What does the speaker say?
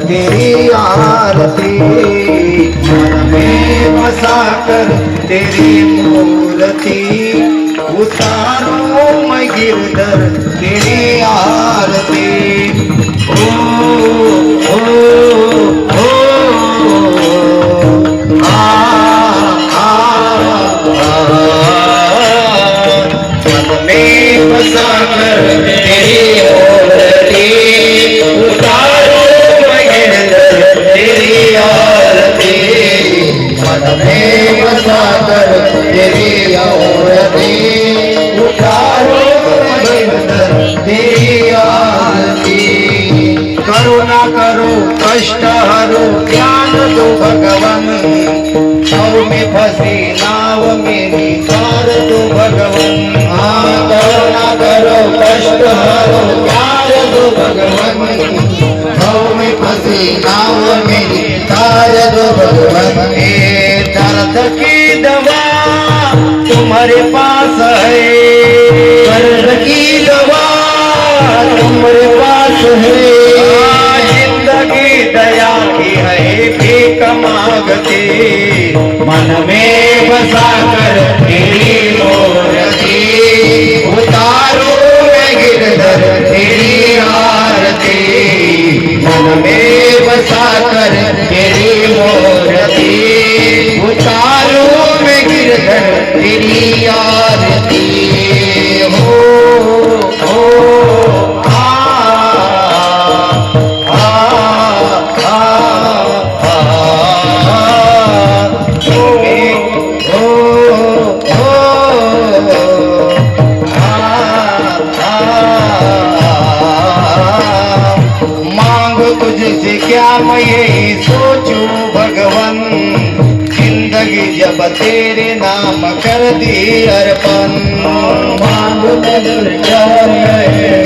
तेरी आरती, मन में बसा कर तेरी मूर्ति, उतारो मैं गिरधर तेरी आरती। ओ ओ ओ आ मन में बसा कर तेरी मूर्ति, उतारो मैं गिरधर तेरी आरती, मन में बसा कर तेरी आरती, उतारो मैं गिरधर तेरी आरती। करुणा करो कष्ट हरो ज्ञान दो भगवन, नाव में फंसी नाव मेरी तार दो भगवन। करुणा करो कष्ट हरो ज्ञान दो भगवन, नाव में फंसी नाव मेरी तार दो भगवन। दर्द की दवा तुम्हारे पास है, दर्द की दवा तुम्हारे पास है, जिंदगी दया की है भीख मांगती, मन में बसा कर तेरी मूर्ति, उतारो मैं गिरधर तेरी आरती, मन में बसा कर तेरी मूर्ति, उतारो मैं गिरधर तेरी आरती। हो तुझसे क्या मैं यही सोचूं भगवन, जिंदगी जब तेरे नाम कर दी अर्पण। मांग तुझसे क्या मैं